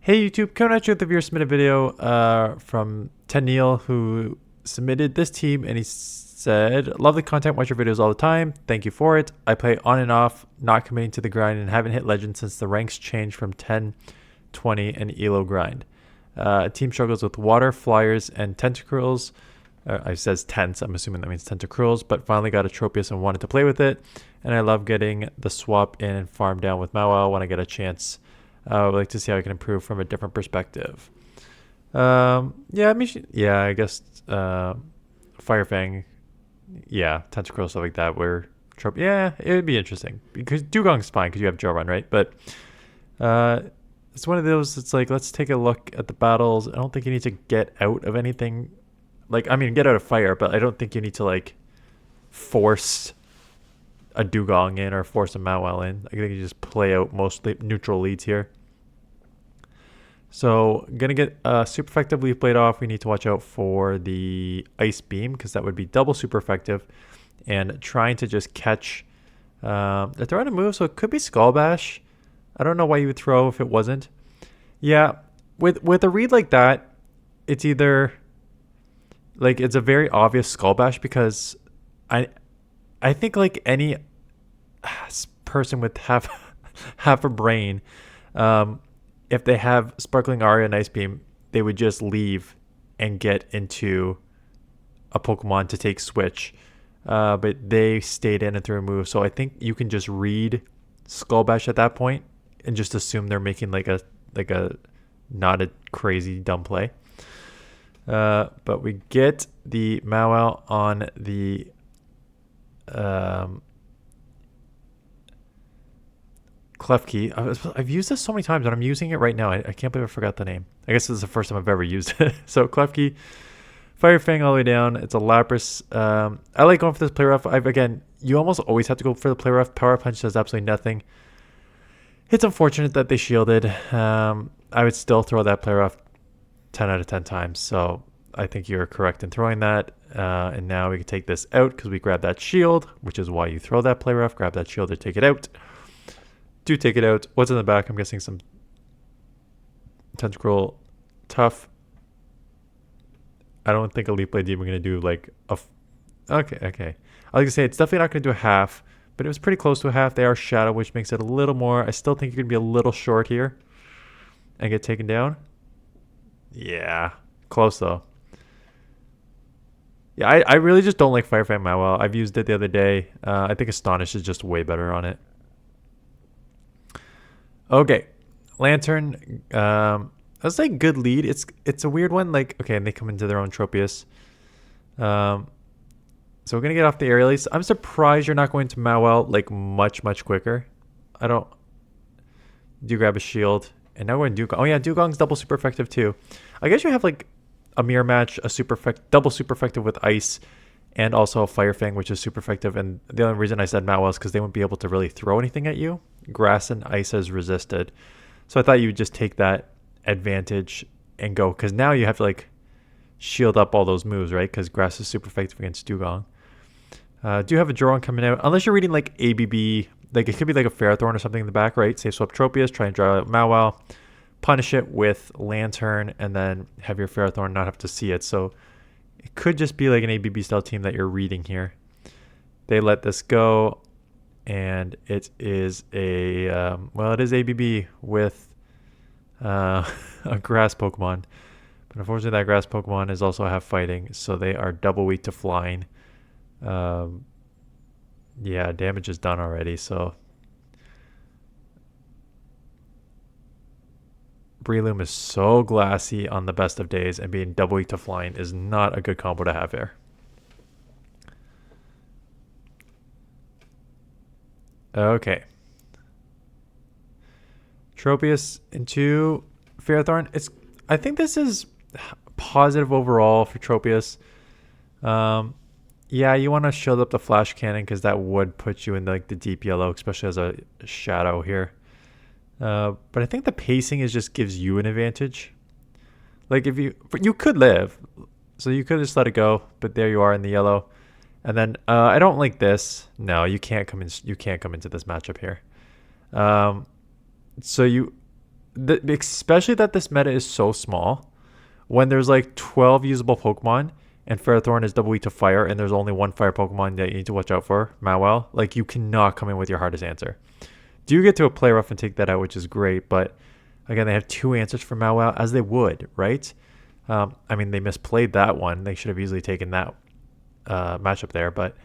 Hey YouTube, coming at you with a viewer submitted video from Ted Neal, who submitted this team, and he said, "Love the content, watch your videos all the time. Thank you for it. I play on and off, not committing to the grind, and haven't hit legend since the ranks changed from 10, 20, and ELO grind. Team struggles with water, flyers, and tentacruels. It says tents, I'm assuming that means tentacruels, but finally got a Tropius and wanted to play with it. And I love getting the swap in and farm down with mawile when I get a chance. I would like to see how I can improve from a different perspective." Yeah, I mean, yeah, I guess Firefang, yeah, Tentacruel, stuff like that. Yeah, it would be interesting because dewgong's fine because you have Joe Run, right? But it's one of those. It's like, let's take a look at the battles. I don't think you need to get out of anything. Like, I mean, get out of fire, but I don't think you need to like force a dewgong in or force a mawile in. I think you just play out mostly neutral leads here. So gonna get super effective leaf blade off. We need to watch out for the ice beam because that would be double super effective, and trying to just catch the throw out a move. So it could be skull bash. I don't know why you would throw if it wasn't. Yeah, with a read like that, it's either like it's a very obvious skull bash because I think like any person with half a brain, if they have Sparkling Aria and Ice Beam, they would just leave and get into a Pokemon to take Switch. But they stayed in and threw a move. So I think you can just read Skull Bash at that point and just assume they're making like a not a crazy dumb play. But we get the mawile on the Klefki. I've used this so many times and I'm using it right now. I can't believe I forgot the name. I guess this is the first time I've ever used it. So Klefki, Fire Fang all the way down. It's a Lapras. I like going for this play rough. Again, you almost always have to go for the play rough. Power Punch does absolutely nothing. It's unfortunate that they shielded. I would still throw that play rough 10 out of 10 times. So I think you're correct in throwing that. And now we can take this out because we grab that shield, which is why you throw that play rough. Grab that shield to take it out. Do take it out. What's in the back? I'm guessing some Tentacruel. Tough. I don't think a Leaf Blade Demon going to do like a... Okay. I was going to say, it's definitely not going to do a half, but it was pretty close to a half. They are Shadow, which makes it a little more. I still think you're going to be a little short here and get taken down. Yeah. Close, though. Yeah, I really just don't like Fire Fang mawile. I've used it the other day. I think Astonish is just way better on it. Okay, Lantern. That's like good lead. It's a weird one. Like, okay, and they come into their own Tropius. So we're gonna get off the aerial leads. I'm surprised you're not going to mawile like much quicker. I don't. Do grab a shield, and now we're in Dewgong. Oh yeah, Dewgong's double super effective too. I guess you have like a mirror match, a double super effective with ice, and also a Fire Fang, which is super effective. And the only reason I said mawile is because they wouldn't be able to really throw anything at you. Grass and ice has resisted, so I thought you would just take that advantage and go, because now you have to like shield up all those moves, right? Because grass is super effective against Dewgong. Do you have a Joron coming out? Unless you're reading like ABB, like it could be like a Ferrothorn or something in the back, right? Say swap Tropius, try and draw out mawile, punish it with Lantern, and then have your Ferrothorn not have to see it. So it could just be like an ABB style team that you're reading here. They let this go, and it is a well, it is ABB with a grass Pokemon, but unfortunately that grass Pokemon is also half fighting, so they are double weak to flying. Yeah, damage is done already. So Breloom is so glassy on the best of days, and being double weak to flying is not a good combo to have here. Okay. Tropius into Ferrothorn. I think this is positive overall for Tropius. Yeah, you want to shield up the Flash Cannon because that would put you in like the deep yellow, especially as a Shadow here. But I think the pacing just gives you an advantage. Like but you could live, so you could just let it go. But there you are in the yellow. And then I don't like this. No, you can't come in. You can't come into this matchup here. So especially that this meta is so small. When there's like 12 usable Pokemon and Ferrothorn is double weak to fire and there's only one fire Pokemon that you need to watch out for, Mawile, like you cannot come in with your hardest answer. Do get to a play rough and take that out, which is great, but again, they have 2 answers for Mawile, as they would, right? I mean, they misplayed that one. They should have easily taken that matchup there, but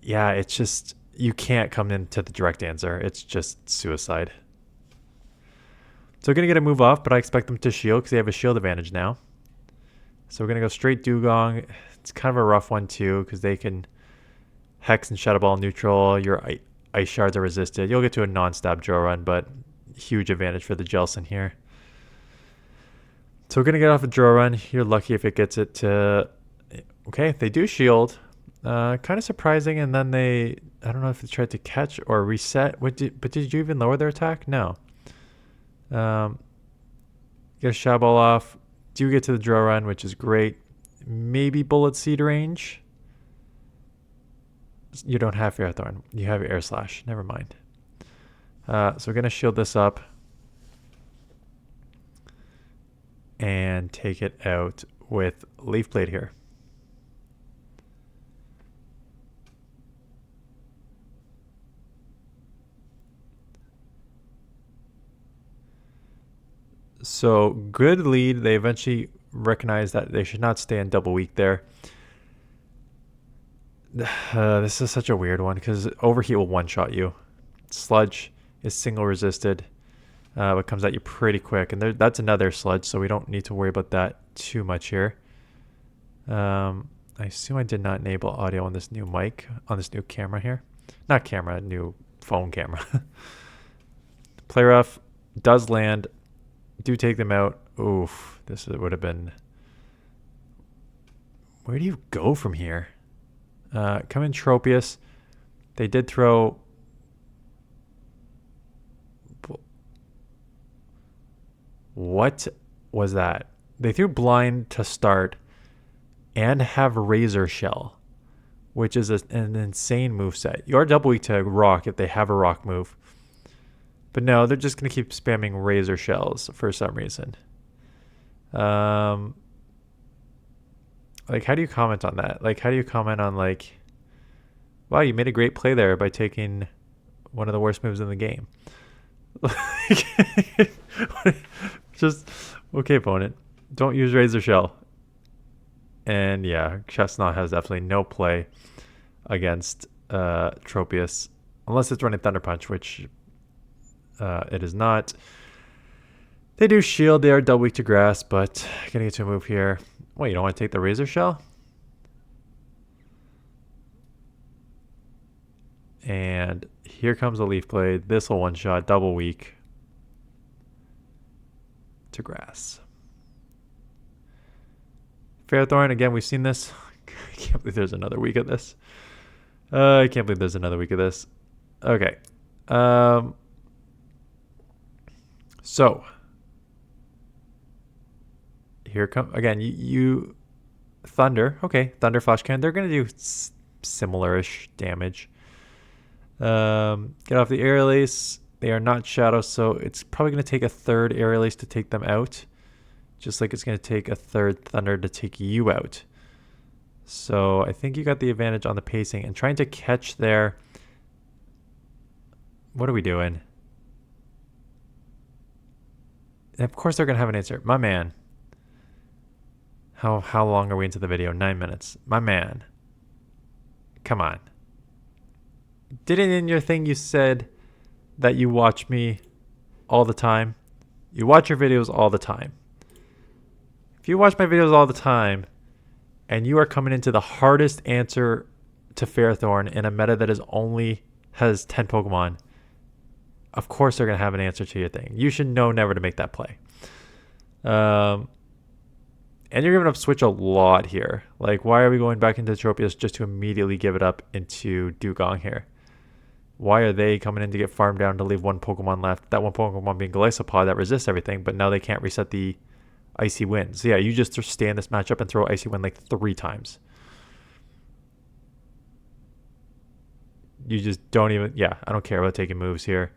yeah, it's just, you can't come into the direct answer. It's just suicide. So we're going to get a move off, but I expect them to shield because they have a shield advantage now. So we're going to go straight dewgong. It's kind of a rough one too because they can Hex and Shadow Ball neutral. Your Ice Shards are resisted. You'll get to a non-stab draw run, but huge advantage for the Jelson here. So we're going to get off a draw run. You're lucky if it gets it to... Okay, they do shield. Kind of surprising, and then they... I don't know if they tried to catch or reset. But did you even lower their attack? No. Get a Shadow Ball off. Do get to the draw run, which is great. Maybe Bullet Seed range. You don't have Ferrothorn. You have Air Slash. Never mind. So we're going to shield this up. And take it out with Leaf Blade here. So good lead. They eventually recognize that they should not stay in double weak there. This is such a weird one because Overheat will one-shot you. Sludge is single resisted, but comes at you pretty quick. And that's another Sludge, so we don't need to worry about that too much here. I assume I did not enable audio on this new mic, on this new camera here. Not camera, new phone camera. Play rough does land. Do take them out. Oof, this would have been... Where do you go from here? Come in Tropius. They did throw... What was that? They threw Blind to start and have Razor Shell, which is an insane moveset. You are double weak to Rock if they have a Rock move. But no, they're just going to keep spamming Razor Shells for some reason. Like, how do you comment on that? Like, how do you comment on, like, wow, you made a great play there by taking one of the worst moves in the game. Just, okay, opponent. Don't use Razor Shell. And yeah, Chesnaught has definitely no play against Tropius. Unless it's running Thunder Punch, which... it is not. They do shield. They are double weak to grass, but gonna get to a move here. Wait, you don't want to take the Razor Shell? And here comes a Leaf Blade. This will one-shot, double weak to grass. Ferrothorn, again, we've seen this. I can't believe there's another week of this. I can't believe there's another week of this. Okay. So here come again. You Thunder. Okay, Thunder Flash Cannon. They're gonna do similar-ish damage. Get off the Aerial Ace. They are not Shadow, so it's probably gonna take a third Aerial Ace to take them out, just like it's gonna take a third Thunder to take you out. So I think you got the advantage on the pacing and trying to catch their. What are we doing? And of course they're going to have an answer. My man. How long are we into the video? 9 minutes. My man. Come on. Didn't in your thing you said that you watch me all the time? You watch your videos all the time. If you watch my videos all the time and you are coming into the hardest answer to Ferrothorn in a meta that has 10 Pokemon, of course they're going to have an answer to your thing. You should know never to make that play. And you're giving up Switch a lot here. Like, why are we going back into Tropius just to immediately give it up into dewgong here? Why are they coming in to get farmed down to leave one Pokemon left? That one Pokemon being Golisopod that resists everything, but now they can't reset the Icy Wind. So yeah, you just stay in this matchup and throw Icy Wind like 3 times. You just don't even... Yeah, I don't care about taking moves here.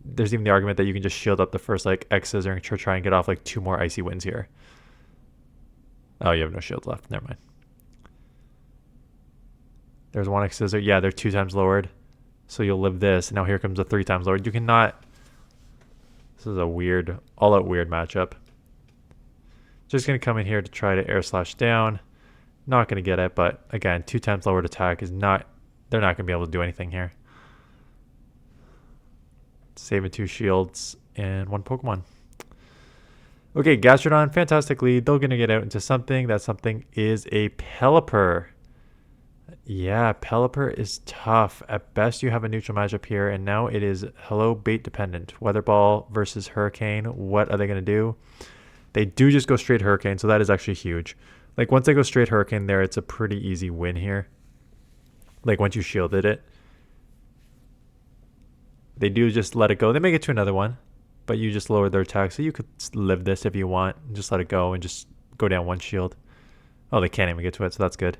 there's even the argument that you can just shield up the first like X Scissor and try and get off like 2 more Icy Winds here. Oh, you have no shields left. Never mind. There's 1 X Scissor. Yeah, they're 2 times lowered. So you'll live this. Now here comes a 3 times lowered. You cannot. This is a weird, all out weird matchup. Just going to come in here to try to air slash down. Not going to get it, but again, 2 times lowered attack is not, they're not going to be able to do anything here. Saving 2 shields and 1 Pokemon. Okay, Gastrodon, fantastic lead. They're going to get out into something. That something is a Pelipper. Yeah, Pelipper is tough. At best, you have a neutral matchup here, and now it is hello bait dependent. Weather Ball versus Hurricane. What are they going to do? They do just go straight Hurricane, so that is actually huge. Like, once they go straight Hurricane there, it's a pretty easy win here. Like, once you shielded it. They do just let it go. They may get to another one, but you just lower their attack. So you could live this if you want and just let it go and just go down 1 shield. Oh, they can't even get to it, so that's good.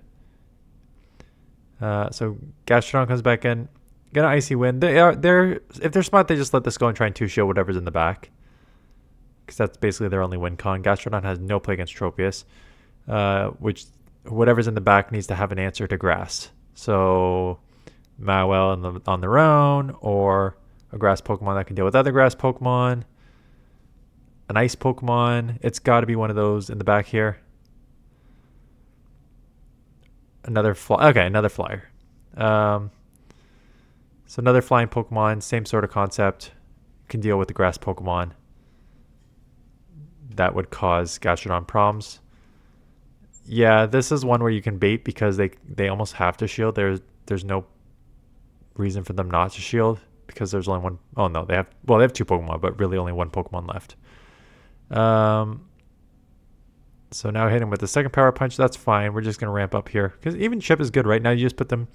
So Gastrodon comes back in. Gonna Icy Wind. If they're smart, they just let this go and try and 2-shield whatever's in the back. Because that's basically their only win con. Gastrodon has no play against Tropius. Which whatever's in the back needs to have an answer to Grass. So mawile on their own, or a Grass Pokemon that can deal with other Grass Pokemon. An Ice Pokemon. It's got to be one of those in the back here. Another flyer. So another flying Pokemon, same sort of concept. Can deal with the Grass Pokemon. That would cause Gastrodon problems. Yeah, this is one where you can bait because they almost have to shield. There's no reason for them not to shield because there's only one. Oh no, they have 2 Pokemon, but really only 1 Pokemon left. So now hit him with the second Power Punch. That's fine. We're just going to ramp up here. Because even Chip is good right now. You just put them...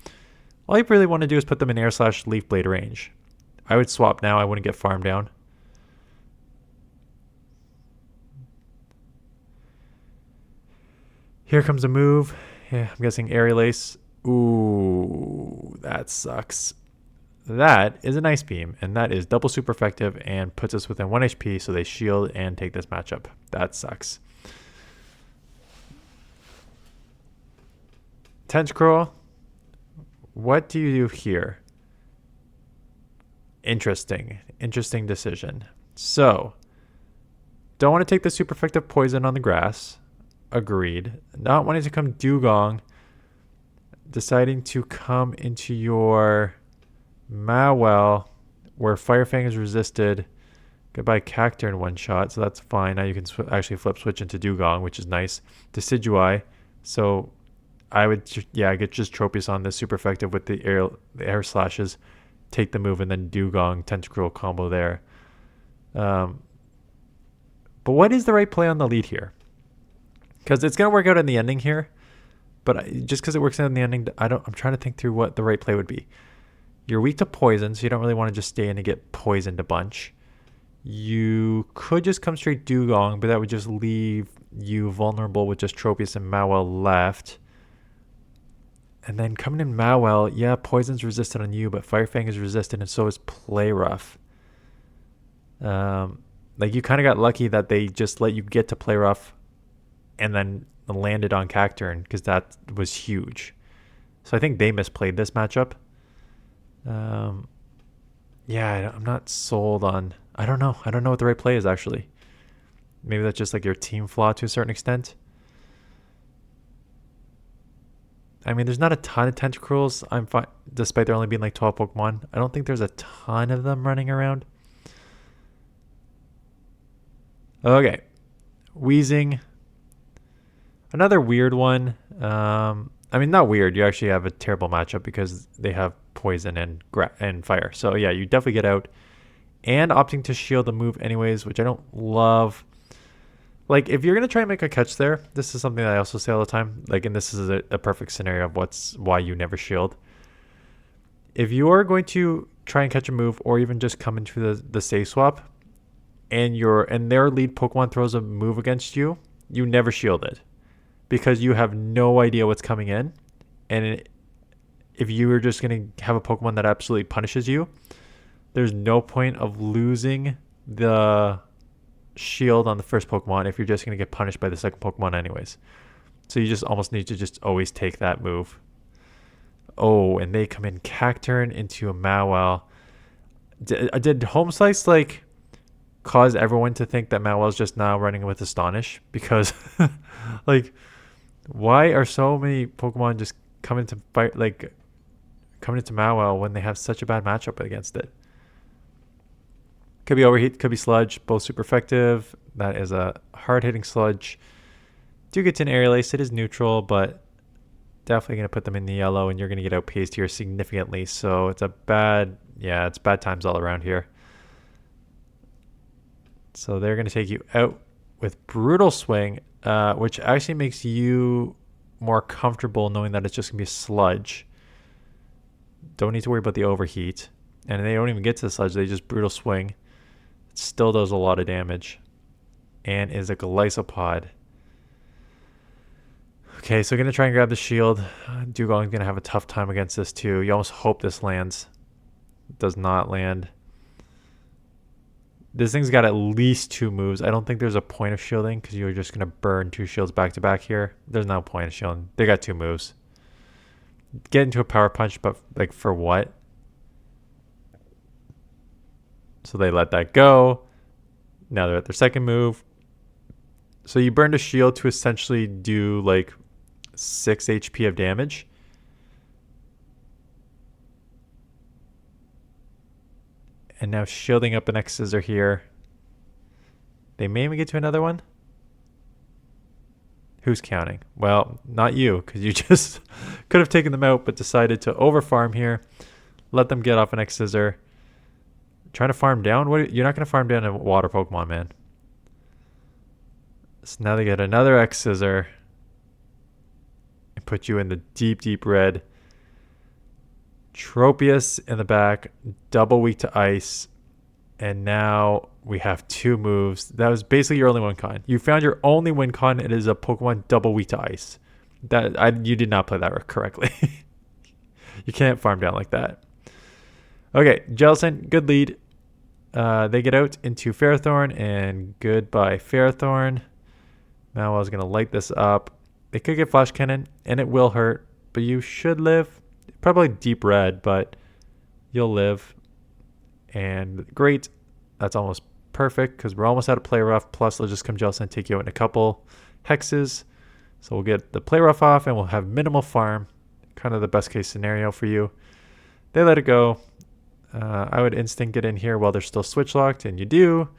All you really want to do is put them in Air Slash Leaf Blade range. I would swap now. I wouldn't get farmed down. Here comes a move. Yeah, I'm guessing Aerial Ace. Ooh, that sucks. That is an Ice Beam. And that is double super effective and puts us within 1 HP. So they shield and take this matchup. That sucks. Tentacruel, what do you do here? Interesting decision. So, don't want to take the super effective poison on the grass. Agreed. Not wanting to come dewgong. Deciding to come into your mawile, where Fire Fang is resisted. Goodbye Cacturne in 1 shot, so that's fine. Now you can actually flip switch into dewgong, which is nice. Decidueye, so I would, get just Tropius on this, super effective with the air slashes, take the move, and then dewgong, Tentacruel combo there. But what is the right play on the lead here? Because it's going to work out in the ending here, but just because it works out in the ending, I'm trying to think through what the right play would be. You're weak to poison, so you don't really want to just stay in and get poisoned a bunch. You could just come straight dewgong, but that would just leave you vulnerable with just Tropius and mawile left. And then coming in mawile, yeah, poison's resistant on you, but Fire Fang is resistant, and so is Play Rough. Like, you kind of got lucky that they just let you get to Play Rough and then landed on Cacturne, because that was huge. So I think they misplayed this matchup. Yeah, I'm not sold on... I don't know what the right play is, actually. Maybe that's just like your team flaw to a certain extent. I mean, there's not a ton of Tentacruels. I'm fine, despite there only being like 12 Pokemon. I don't think there's a ton of them running around. Okay, Weezing. Another weird one. I mean, not weird. You actually have a terrible matchup because they have poison and fire. So yeah, you definitely get out. And opting to shield the move anyways, which I don't love. Like, if you're going to try and make a catch there, this is something that I also say all the time. Like, and this is a perfect scenario of why you never shield. If you are going to try and catch a move, or even just come into the safe swap, and their lead Pokemon throws a move against you, you never shield it. Because you have no idea what's coming in. And if you are just going to have a Pokemon that absolutely punishes you, there's no point of losing the shield on the first Pokemon if you're just going to get punished by the second Pokemon anyways. So you just almost need to just always take that move. Oh, and they come in Cacturn into a Mawile. Did Home Slice like cause everyone to think that Mawile's just now running with Astonish? Because like, why are so many Pokemon just coming to fight, like coming into Mawile when they have such a bad matchup against it? Could be Overheat, could be Sludge, both super effective. That is a hard-hitting Sludge. Do get to an Aerial Ace, it is neutral, but definitely going to put them in the yellow, and you're going to get outpaced here significantly. So it's a bad, yeah, it's bad times all around here. So they're going to take you out with Brutal Swing, which actually makes you more comfortable knowing that it's just going to be a Sludge. Don't need to worry about the Overheat. And they don't even get to the Sludge, they just Brutal Swing. It still does a lot of damage. And is a Golisopod. Okay, so going to try and grab the shield. Dewgong's going to have a tough time against this too. You almost hope this lands. It does not land. This thing's got at least 2 moves. I don't think there's a point of shielding because you're just going to burn 2 shields back to back here. There's no point of shielding. They got 2 moves. Get into a Power Punch, but like for what? So they let that go. Now they're at their second move. So you burned a shield to essentially do like 6 HP of damage. And now shielding up the next Scissor here. They may even get to another one. Who's counting? Well, not you, because you just could have taken them out, but decided to overfarm here. Let them get off an X Scissor. Trying to farm down? You're not going to farm down a water Pokemon, man. So now they get another X Scissor. And put you in the deep, deep red. Tropius in the back. Double weak to ice. And now we have 2 moves. That was basically your only win con. You found your only win con. It is a Pokemon double weak to ice. You did not play that correctly. You can't farm down like that. Okay, Jellicent, good lead. They get out into Ferrothorn, and goodbye Ferrothorn. Now I was going to light this up. They could get Flash Cannon, and it will hurt, but you should live. Probably deep red, but you'll live. And great. That's almost perfect because we're almost out of Play Rough. Plus, they'll just come Jellicent and take you out in a couple hexes. So we'll get the Play Rough off, and we'll have minimal farm. Kind of the best case scenario for you. They let it go. I would instinct get in here while they're still switch locked, and you do.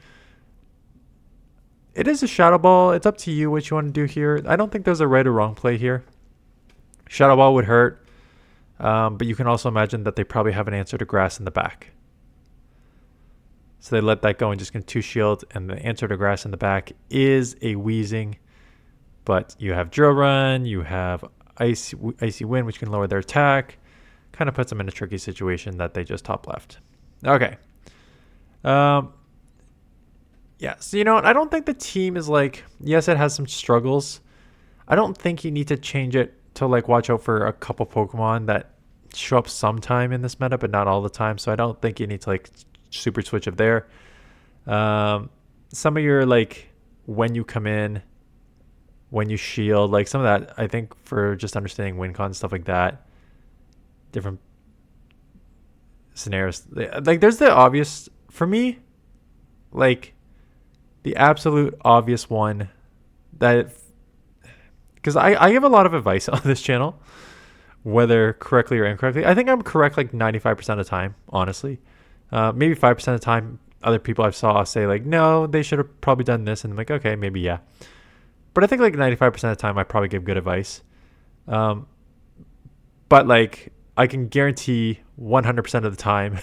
It is a Shadow Ball. It's up to you what you want to do here. I don't think there's a right or wrong play here. Shadow Ball would hurt, but you can also imagine that they probably have an answer to Grass in the back. So they let that go and just get 2 shield, and the answer to Grass in the back is a Weezing. But you have Drill Run, you have Icy Wind, which can lower their attack. Kind of puts them in a tricky situation that they just top left. Okay. Yeah, so you know what? I don't think the team is like, yes, it has some struggles. I don't think you need to change it to like watch out for a couple Pokemon that show up sometime in this meta, but not all the time. So I don't think you need to like super switch up there. Some of your like when you come in, when you shield, like some of that, I think for just understanding win con, stuff like that, different scenarios. Like there's the obvious, for me, like the absolute obvious one that, because I give a lot of advice on this channel, whether correctly or incorrectly. I think I'm correct like 95% of the time, honestly. Maybe 5% of the time, other people I saw say like, no, they should have probably done this. And I'm like, okay, maybe, yeah. But I think like 95% of the time, I probably give good advice. But like, I can guarantee 100% of the time,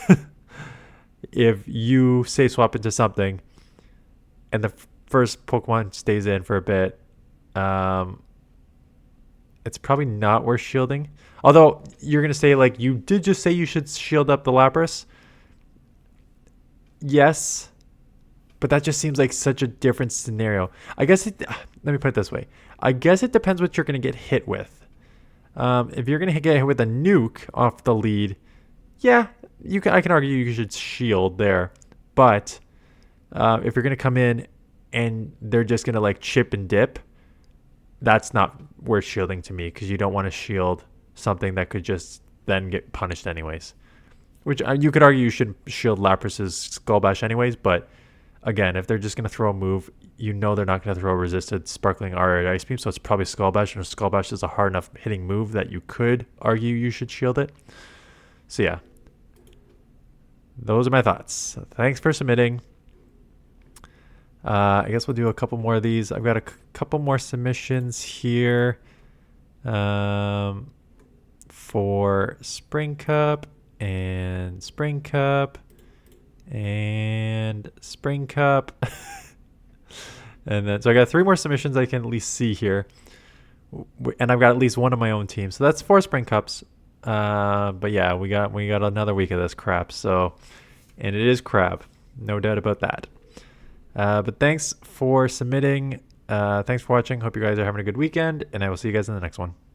if you say swap into something and the first Pokemon stays in for a bit, it's probably not worth shielding. Although you're going to say like, you did just say you should shield up the Lapras. Yes, but that just seems like such a different scenario. I guess let me put it this way. I guess it depends what you're going to get hit with. If you're going to get hit with a nuke off the lead, yeah, I can argue you should shield there, but if you're gonna come in and they're just gonna like chip and dip, that's not worth shielding to me, because you don't want to shield something that could just then get punished anyways. Which you could argue you should shield Lapras's Skull Bash anyways, but again, if they're just gonna throw a move, you know they're not gonna throw a resisted Sparkling Aura Ice Beam, so it's probably Skull Bash, and Skull Bash is a hard enough hitting move that you could argue you should shield it. So yeah, those are my thoughts. Thanks for submitting. I guess we'll do a couple more of these. I've got a couple more submissions here for Spring Cup and Spring Cup and Spring Cup. And then, so I got 3 more submissions I can at least see here. And I've got at least one of my own team. So that's 4 Spring Cups. But yeah, we got another week of this crap. So, and it is crap. No doubt about that. But thanks for submitting. Thanks for watching. Hope you guys are having a good weekend, and I will see you guys in the next one.